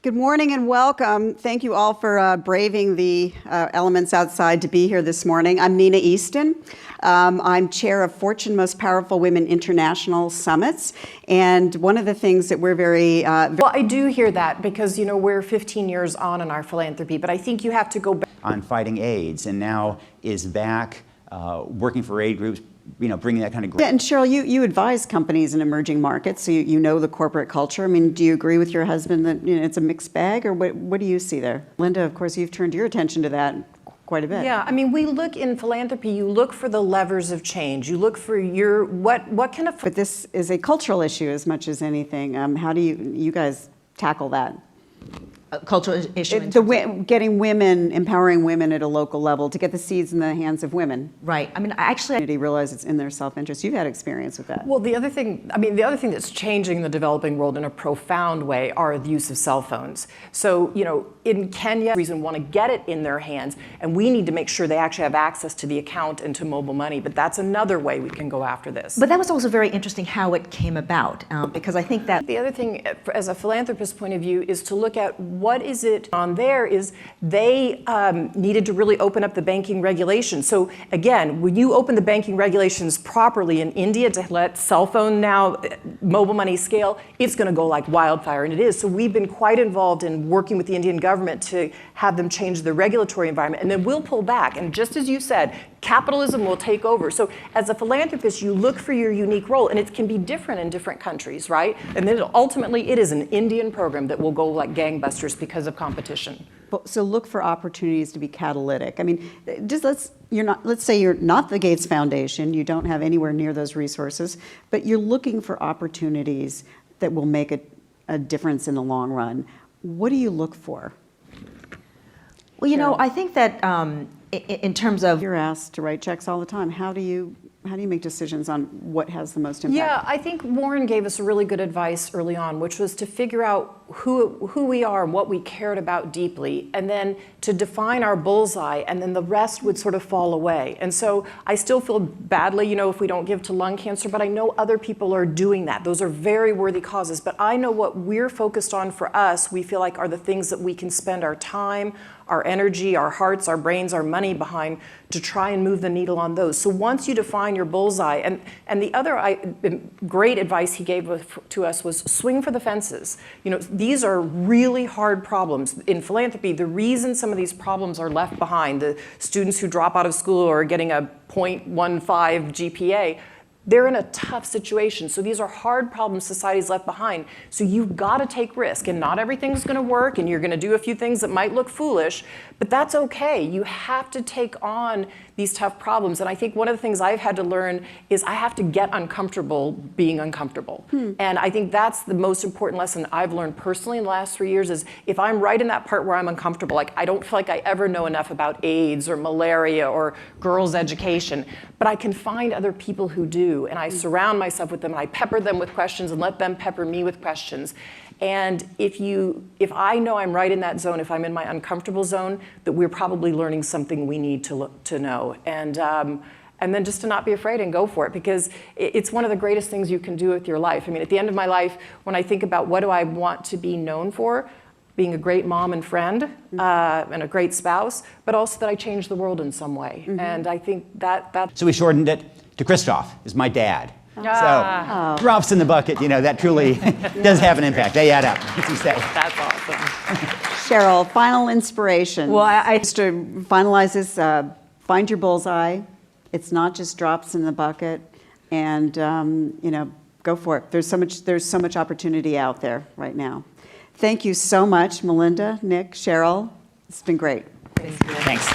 Good morning and welcome. Thank you all for braving the elements outside to be here this morning. I'm Nina Easton. I'm chair of Fortune Most Powerful Women International Summits. And one of the things that we're well, I do hear that because, you know, we're 15 years on in our philanthropy, but I think you have to go back on fighting AIDS and now is back working for aid groups, you know, bringing that kind of... Yeah, and Cheryl, you advise companies in emerging markets, so you know the corporate culture. I mean, do you agree with your husband that, you know, it's a mixed bag, or what do you see there? Linda, of course, you've turned your attention to that quite a bit. Yeah, I mean, we look in philanthropy, you look for the levers of change. You look for your, what can a... But this is a cultural issue as much as anything. How do you guys tackle that? Cultural issue. Getting women, empowering women at a local level to get the seeds in the hands of women. Right. I mean, actually, realize it's in their self-interest. You've had experience with that. Well, the other thing that's changing the developing world in a profound way are the use of cell phones. So, you know, in Kenya, reason want to get it in their hands, and we need to make sure they actually have access to the account and to mobile money. But that's another way we can go after this. But that was also very interesting how it came about, because I think that the other thing, as a philanthropist point of view, is to look at what is it on there is they needed to really open up the banking regulations. So again, when you open the banking regulations properly in India to let cell phone now, mobile money scale, it's going to go like wildfire, and it is. So we've been quite involved in working with the Indian government to have them change the regulatory environment, and then we'll pull back. And just as you said, capitalism will take over. So as a philanthropist, you look for your unique role, and it can be different in different countries, right? And then ultimately, it is an Indian program that will go like gangbusters because of competition. So look for opportunities to be catalytic. I mean, just let's say you're not the Gates Foundation, you don't have anywhere near those resources, but you're looking for opportunities that will make a difference in the long run. What do you look for? Well, you know, I think that in terms of... You're asked to write checks all the time. How do you make decisions on what has the most impact? Yeah, I think Warren gave us really good advice early on, which was to figure out who we are and what we cared about deeply, and then to define our bullseye, and then the rest would sort of fall away. And so I still feel badly, you know, if we don't give to lung cancer, but I know other people are doing that. Those are very worthy causes, but I know what we're focused on for us, we feel like are the things that we can spend our time, our energy, our hearts, our brains, our money behind to try and move the needle on those. So once you define your bullseye, and the other great advice he gave to us was swing for the fences. You know, these are really hard problems. In philanthropy, the reason some of these problems are left behind, the students who drop out of school or are getting a 0.15 GPA, they're in a tough situation. So these are hard problems society's left behind. So you've got to take risk, and not everything's going to work, and you're going to do a few things that might look foolish, but that's okay. You have to take on these tough problems. And I think one of the things I've had to learn is I have to get uncomfortable being uncomfortable. And I think that's the most important lesson I've learned personally in the last 3 years is if I'm right in that part where I'm uncomfortable, like I don't feel like I ever know enough about AIDS or malaria or girls' education, but I can find other people who do, and I surround myself with them, and I pepper them with questions and let them pepper me with questions. And if I know I'm right in that zone, if I'm in my uncomfortable zone, that we're probably learning something we need to know. And then just to not be afraid and go for it, because it's one of the greatest things you can do with your life. I mean, at the end of my life, when I think about what do I want to be known for, being a great mom and friend, and a great spouse, but also that I changed the world in some way. And I think that... So we shortened it to Christoph, is my dad. So drops in the bucket, you know, that truly does have an impact. They add up, as you say. That's awesome. Cheryl, final inspiration. Well, I just to finalize this, find your bullseye. It's not just drops in the bucket, and you know, go for it. There's so much opportunity out there right now. Thank you so much, Melinda, Nick, Cheryl. It's been great. Thanks.